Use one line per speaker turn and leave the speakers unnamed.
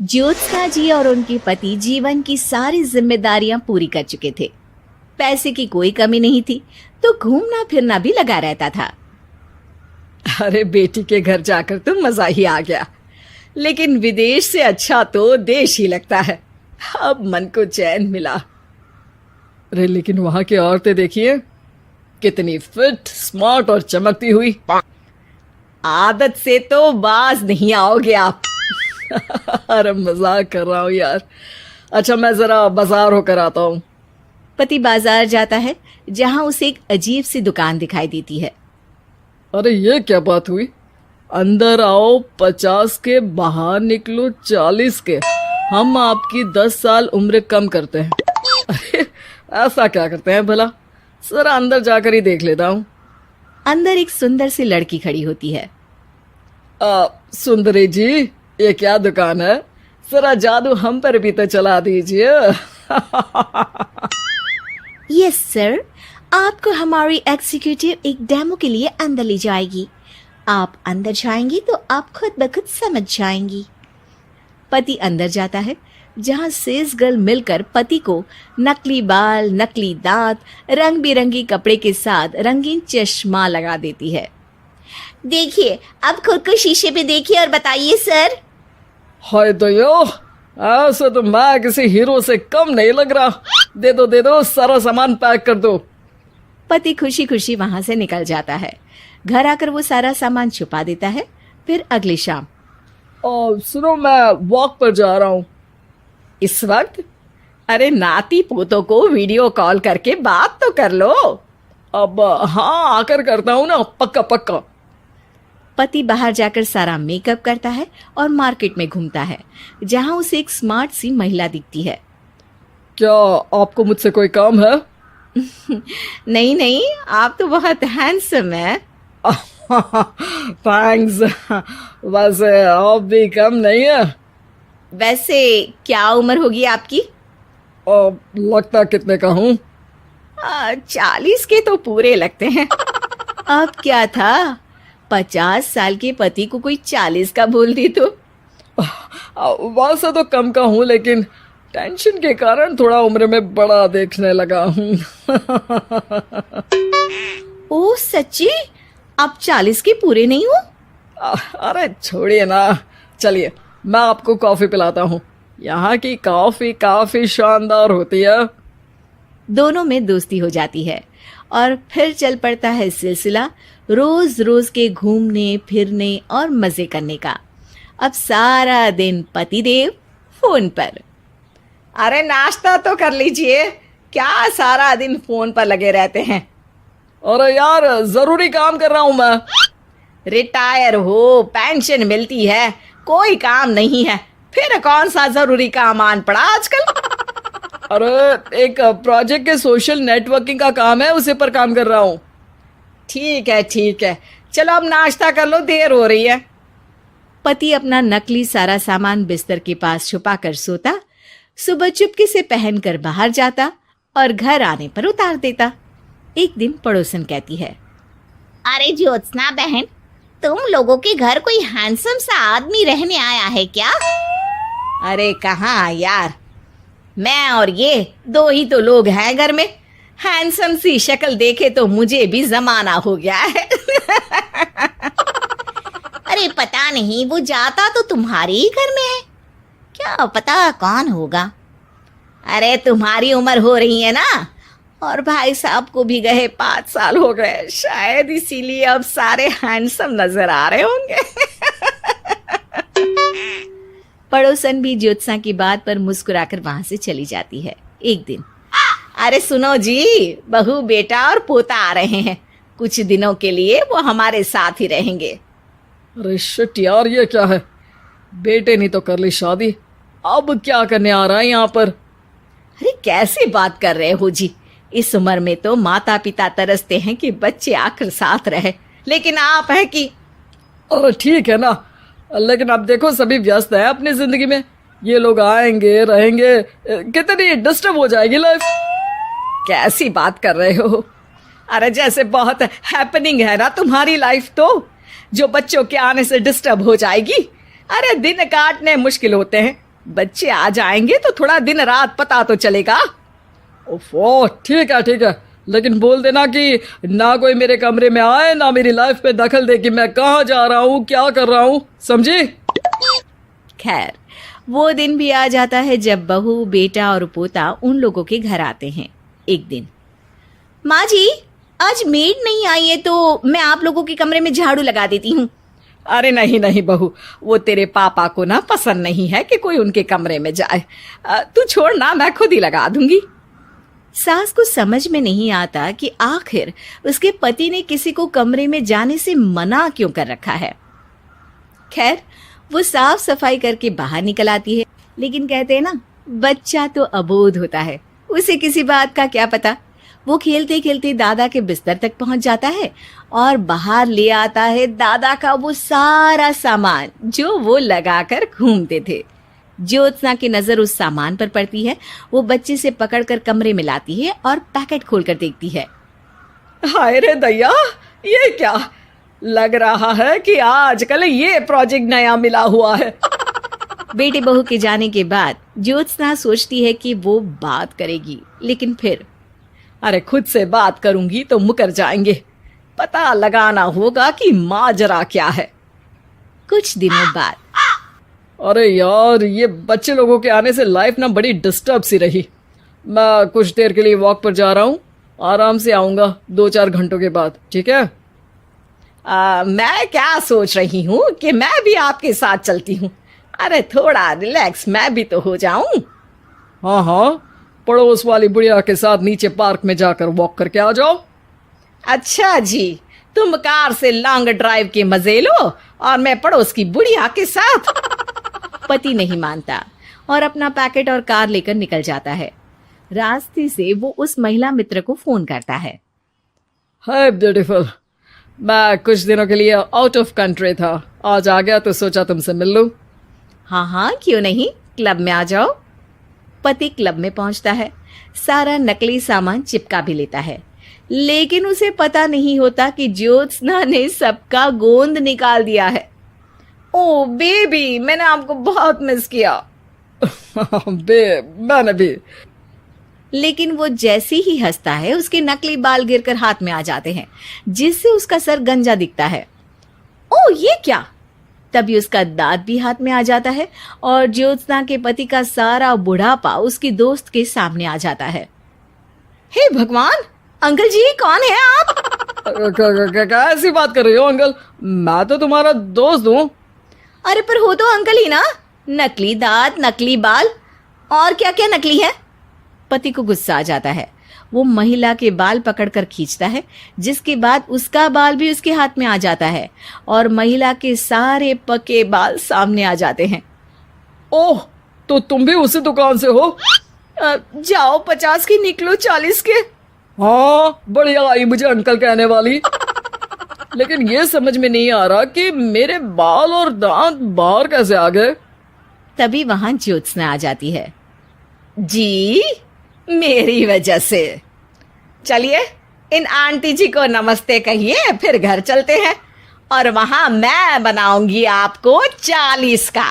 ज्योत्सना जी और उनके पति जीवन की सारी जिम्मेदारियां पूरी कर चुके थे। पैसे की कोई कमी नहीं थी, तो घूमना फिरना भी लगा रहता था।
अरे बेटी के घर जाकर तो मजा ही आ गया, लेकिन विदेश से अच्छा तो देश ही लगता है। अब मन को चैन मिला। अरे लेकिन वहां की औरतें देखिए, कितनी फिट, स्मार्ट और चमकती हुई। आदत से तो बाज नहीं आओगे आप। अरे मजाक कर रहा हूँ यार। अच्छा मैं जरा बाजार होकर आता हूँ।
पति बाजार जाता है, जहां उसे एक अजीब सी दुकान दिखाई देती है।
अरे ये क्या बात हुई? अंदर आओ 50 के, बाहर निकलो 40 के। हम आपकी 10 साल उम्र कम करते हैं। अरे ऐसा क्या करते हैं भला? जरा अंदर जाकर ही देख लेता हूँ।
अंदर एक सुंदर सी लड़की खड़ी होती है।
सुंदरी जी, ये क्या दुकान है? जरा जादू हम पर भी तो चला दीजिए।
यस सर, आपको हमारी एग्जीक्यूटिव एक डेमो के लिए अंदर ले जाएगी। आप अंदर जाएंगी तो आप खुद ब खुद समझ जाएंगी। पति अंदर जाता है, जहां सेल्स गर्ल मिलकर पति को नकली बाल, नकली दांत, रंग बिरंगी कपड़े के साथ रंगीन चश्मा लगा देती है। देखिए, अब खुद को शीशे पे देखिए और बताइए सर।
हाय दयो, ऐसे तो मैं किसी हीरो से कम नहीं लग रहा। दे दो, सारा सामान पैक कर दो।
पति खुशी खुशी वहां से निकल जाता है। घर आकर वो सारा सामान छुपा देता है। फिर अगली शाम,
सुनो मैं वॉक पर जा रहा हूँ।
इस वक्त? अरे नाती पोतों को वीडियो कॉल करके बात तो कर लो।
अब हाँ, आकर करता हूँ ना, पक्का पक्का।
पति बाहर जाकर सारा मेकअप करता है और मार्केट में घूमता है, जहां उसे एक स्मार्ट सी महिला दिखती है।
क्या आपको मुझसे कोई काम है?
नहीं, आप तो बहुत हैंडसम हैं।
थैंक्स। वैसे आप भी कम नहीं है।
वैसे क्या उम्र होगी आपकी?
लगता कितने का हूँ?
40 के तो पूरे लगते हैं। अब क्या था, 50 साल के पति को कोई 40 का बोल दी तो।
वैसे तो कम का हूँ, लेकिन टेंशन के कारण थोड़ा उम्र में बड़ा देखने लगा हूँ।
ओह सच्ची? आप 40 के पूरे नहीं हो?
अरे छोड़िए ना, चलिए मैं आपको कॉफी पिलाता हूँ। यहाँ की कॉफी काफी शानदार होती है।
दोनों में दोस्ती हो जाती है और फिर चल पड़ता है सिलसिला रोज रोज के घूमने फिरने और मजे करने का। अब सारा दिन पतिदेव फोन पर। अरे नाश्ता तो कर लीजिए, क्या सारा दिन फोन पर लगे रहते हैं?
अरे यार जरूरी काम कर रहा हूं मैं।
रिटायर हो, पेंशन मिलती है, कोई काम नहीं है, फिर कौन सा जरूरी काम आन पड़ा आजकल?
अरे एक प्रोजेक्ट के सोशल नेटवर्किंग का काम है, उसी पर काम कर रहा हूँ।
ठीक है, चलो अब नाश्ता कर लो, देर हो रही है। पति अपना नकली सारा सामान बिस्तर के पास छुपा कर सोता, सुबह चुपके से पहनकर बाहर जाता और घर आने पर उतार देता। एक दिन पड़ोसन कहती है, अरे ज्योत्सना बहन, तुम लोगों के घर कोई हैंडसम सा आदमी रहने आया है क्या? अरे कहाँ यार, मैं और ये दो ही तो लोग हैं घर में। हैंडसम सी शक्ल देखे तो मुझे भी जमाना हो गया है। अरे पता नहीं, वो जाता तो तुम्हारे ही घर में है, क्या पता कौन होगा। अरे तुम्हारी उम्र हो रही है ना, और भाई साहब को भी गए 5 साल हो गए, शायद इसीलिए अब सारे हैंडसम नजर आ रहे होंगे। पड़ोसन भी ज्योत्सना की बात पर मुस्कुराकर वहां से चली जाती है। एक दिन, अरे सुनो जी, बहू बेटा और पोता आ रहे हैं, कुछ दिनों के लिए वो हमारे साथ ही रहेंगे।
अरे शिट यार, ये क्या है? बेटे ने तो कर ली शादी, अब क्या करने आ रहा है यहाँ पर?
अरे कैसे बात कर रहे हो जी, इस उम्र में तो माता पिता तरसते हैं कि बच्चे आकर साथ रहे, लेकिन आप है कि।
अरे ठीक है ना, लेकिन अब देखो सभी व्यस्त हैं अपनी जिंदगी में। ये लोग आएंगे रहेंगे, कितनी डिस्टर्ब हो जाएगी लाइफ।
कैसी बात कर रहे हो? अरे जैसे बहुत हैपनिंग है ना तुम्हारी लाइफ, तो जो बच्चों के आने से डिस्टर्ब हो जाएगी। अरे दिन काटने मुश्किल होते हैं,
बच्चे आ जाएंगे तो थोड़ा दिन रात पता तो चलेगा। ओफो, ठीक है, लेकिन बोल देना कि ना कोई मेरे कमरे में आए, ना मेरी लाइफ में दखल दे कि मैं कहाँ जा रहा हूँ, क्या कर रहा हूँ, समझी?
खैर, वो दिन भी आ जाता है जब बहू, बेटा और पोता उन लोगों के घर आते हैं। एक दिन, माँ जी, आज मेड नहीं आई है तो मैं आप लोगों के कमरे में झाड़ू लगा देती हूँ।
अरे नहीं बहू, वो तेरे पापा को ना पसंद नहीं है कि कोई उनके कमरे में जाए। तू छोड़ ना, मैं खुद ही लगा दूंगी।
सास को समझ में नहीं आता कि आखिर उसके पति ने किसी को कमरे में जाने से मना क्यों कर रखा है। खैर, वो साफ सफाई करके बाहर निकल आती है, लेकिन कहते हैं ना, बच्चा तो अबोध होता है, उसे किसी बात का क्या पता। वो खेलते खेलते दादा के बिस्तर तक पहुंच जाता है और बाहर ले आता है दादा का वो सारा सामान जो वो लगाकर घूमते थे। ज्योत्सना की नजर उस सामान पर पड़ती है। वो बच्चे से पकड़कर कमरे में लाती है और पैकेट खोलकर देखती है।
हाय रे दैया, ये क्या? लग रहा है कि आजकल ये प्रोजेक्ट नया मिला हुआ है।
बेटे बहू के जाने के बाद ज्योत्सना सोचती है कि वो बात करेगी, लेकिन फिर
अरे खुद से बात करूंगी तो मुकर जाएंगे। पता लगाना होगा कि माजरा क्या है।
कुछ दिनों बाद,
अरे यार, ये बच्चे लोगों के आने से लाइफ ना बड़ी डिस्टर्ब सी रही। मैं कुछ देर के लिए वॉक पर जा रहा हूँ, आराम से आऊँगा 2-4 घंटों के बाद, ठीक है? मैं क्या सोच रही हूँ कि मैं भी आपके साथ चलती हूँ। अरे थोड़ा रिलैक्स मैं भी तो हो जाऊँ। हाँ, पड़ोस वाली बुढ़िया के साथ नीचे पार्क में जाकर वॉक करके आ जाओ। अच्छा जी, तुम कार से लॉन्ग ड्राइव के मजे लो और मैं पड़ोस की बुढ़िया के साथ।
पति नहीं मानता और अपना पैकेट और कार लेकर निकल जाता है। रास्ते से वो उस महिला मित्र को फोन करता है।
हाय ब्यूटीफुल, मैं कुछ दिनों के लिए आउट ऑफ कंट्री था, आज आ गया तो सोचा तुमसे मिल लूं।
हाँ, क्यों नहीं, क्लब में आ जाओ। पति क्लब में पहुंचता है, सारा नकली सामान चिपका भी लेता है, लेकिन उसे पता नहीं होता कि ज्योत्सना ने सबका गोंद निकाल दिया है। ओ बेबी, मैंने आपको बहुत मिस किया।
मैंने भी।
लेकिन वो जैसे ही हंसता है, उसके नकली बाल गिरकर हाथ में आ जाते हैं, जिससे उसका सर गंजा दिखता है। ओ ये क्या? तभी उसका दांत भी हाथ में आ जाता है और ज्योत्सना के पति का सारा बुढ़ापा उसकी दोस्त के सामने आ जाता है। हे भगवान, अंकल जी, कौन है आप?
कैसी बात कर रही हो अंकल? मैं तो तुम्हारा दोस्त हूँ।
अरे पर हो तो अंकल ही ना। नकली दांत, नकली बाल और क्या क्या नकली है। पति को गुस्सा आ जाता है। वो महिला के बाल पकड़कर खींचता है, जिसके बाद उसका बाल भी उसके हाथ में आ जाता है और महिला के सारे पके बाल सामने आ जाते हैं।
ओह, तो तुम भी उसी दुकान से हो?
जाओ 50 की निकलो 40 के।
हाँ, बढ़िया आई मुझे अंकल कहने वाली। लेकिन ये समझ में नहीं आ रहा कि मेरे बाल और दांत बाहर कैसे आ गए।
तभी वहां ज्योत्सना आ जाती है। जी, मेरी वजह से। चलिए इन आंटी जी को नमस्ते कहिए, फिर घर चलते हैं और वहां मैं बनाऊंगी आपको 40 का।